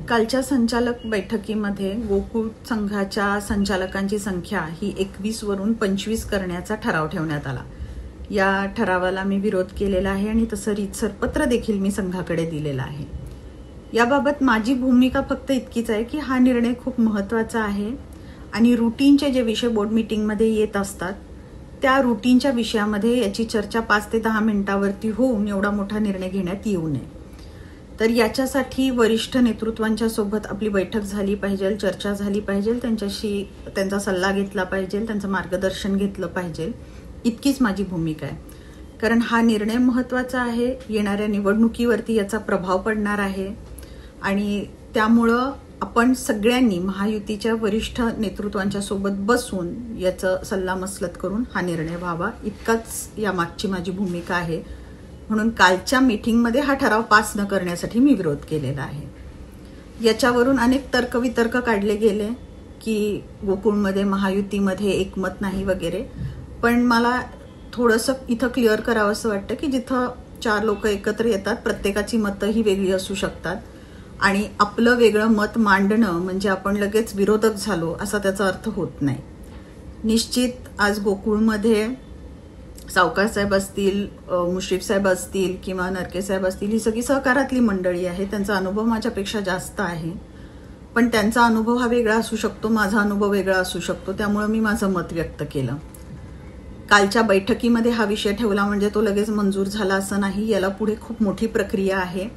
कालच्या संचालक बैठकीमध्ये गोकुळ संघाच्या संचालकांची संख्या ही 21 वरून 25 करण्याचा ठराव ठेवण्यात आला। या ठरावाला मी विरोध केलेला आहे आणि तसं रीतसर पत्र देखील मी संघाकडे दिलेलं आहे। याबाबत माझी भूमिका फक्त इतकीच आहे की हा निर्णय खूप महत्त्वाचा आहे आणि रूटीनचे जे विषय बोर्ड मीटिंगमध्ये येत असतात त्या रूटीनच्या विषयामध्ये याची चर्चा 5 ते 10 मिनिटांवरती होऊन एवढा मोठा निर्णय घेण्यात येऊ नये। तर याच्यासाठी वरिष्ठ नेतृत्वांच्या सोबत आपली बैठक झाली पाहिजे, चर्चा झाली पाहिजे, त्यांच्याशी त्यांचा सल्ला घेतला पाहिजे, त्यांचं मार्गदर्शन घेतलं पाहिजे, इतकीच माझी भूमिका आहे। कारण हा निर्णय महत्त्वाचा आहे, येणाऱ्या निवडणुकीवरती याचा प्रभाव पडणार आहे आणि त्यामुळं आपण सगळ्यांनी महायुतीच्या वरिष्ठ नेतृत्वांच्या सोबत बसून याचं सल्लामसलत करून हा निर्णय व्हावा, इतकाच यामागची माझी भूमिका आहे। म्हणून कालच्या मीटिंगमध्ये हा ठराव पास न करण्यासाठी मी विरोध केलेला आहे। याच्यावरून अनेक तर्कवितर्क काढले गेले की गोकुळमध्ये महायुतीमध्ये एकमत नाही वगैरे, पण मला थोडंसं इथं क्लिअर करावंसं वाटतं की जिथं 4 लोक एकत्र येतात प्रत्येकाची मतं ही वेगळी असू शकतात आणि आपलं वेगळं मत मांडणं म्हणजे आपण लगेच विरोधक झालो असा त्याचा अर्थ होत नाही। निश्चित आज गोकुळमध्ये सावकार साहेब असतील, मुश्रीफ साहेब असतील किंवा नरके साहेब असतील, ही सगळी सहकारातली मंडळी आहे, त्यांचा अनुभव माझ्यापेक्षा जास्त आहे, पण त्यांचा अनुभव हा वेगळा असू शकतो, माझा अनुभव वेगळा असू शकतो, त्यामुळे मी माझं मत व्यक्त केलं। कालच्या बैठकीमध्ये हा विषय ठेवला म्हणजे तो लगेच मंजूर झाला असं नाही, याला पुढे खूप मोठी प्रक्रिया आहे।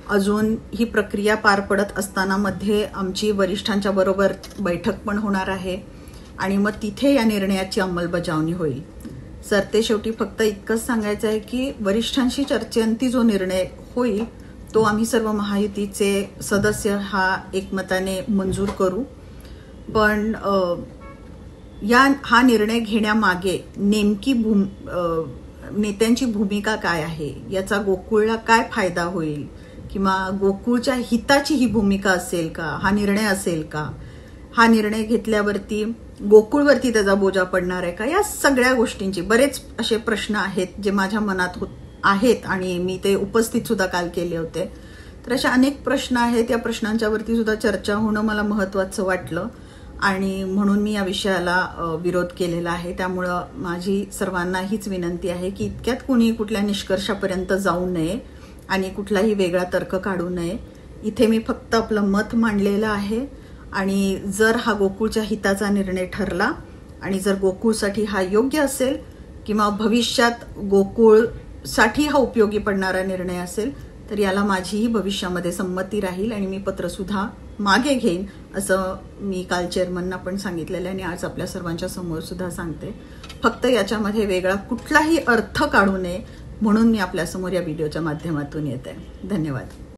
अजून ही प्रक्रिया पार पडत असताना मध्ये आमची वरिष्ठांच्या बरोबर बैठक पण होणार आहे आणि मग तिथे या निर्णयाची अंमलबजावणी होईल। सरतेशेवटी फक्त इतकंच सांगायचं आहे की वरिष्ठांशी चर्चेअंती जो निर्णय होईल तो आम्ही सर्व महायुतीचे सदस्य हा एकमताने मंजूर करू, पण हा निर्णय घेण्यामागे नेमकी नेत्यांची भूमिका काय आहे, याचा गोकुळला काय फायदा होईल किंवा गोकुळच्या हिताची ही भूमिका असेल का, हा निर्णय असेल का, हा निर्णय घेतल्यावरती गोकुळवरती त्याचा बोजा पडणार आहे का, या सगळ्या गोष्टींची बरेच असे प्रश्न आहेत जे माझ्या मनात आहेत आणि मी ते उपस्थित सुद्धा काल केले होते। तर अशा अनेक प्रश्न आहेत, या प्रश्नांच्यावरती सुद्धा चर्चा होणं मला महत्त्वाचं वाटलं आणि म्हणून मी या विषयाला विरोध केलेला आहे। त्यामुळं माझी सर्वांना हीच विनंती आहे की इतक्यात कुणी कुठल्या निष्कर्षापर्यंत जाऊ नये आणि कुठलाही वेगळा तर्क काढू नये। इथे मी फक्त आपलं मत मांडलेलं आहे आणि जर हा गोकुळच्या हिताचा निर्णय ठरला आणि जर गोकुळसाठी हा योग्य असेल किंवा भविष्यात गोकुळसाठी हा उपयोगी पडणारा निर्णय असेल तर याला माझीही भविष्यामध्ये संमती राहील आणि मी पत्रसुद्धा मागे घेईन असं मी काल चेअरमनना पण सांगितलेलं आहे आणि आज आपल्या सर्वांच्या समोर सुद्धा सांगते। फक्त याच्यामध्ये वेगळा कुठलाही अर्थ काढू नये म्हणून मी आपल्यासमोर या व्हिडिओच्या माध्यमातून येते। धन्यवाद।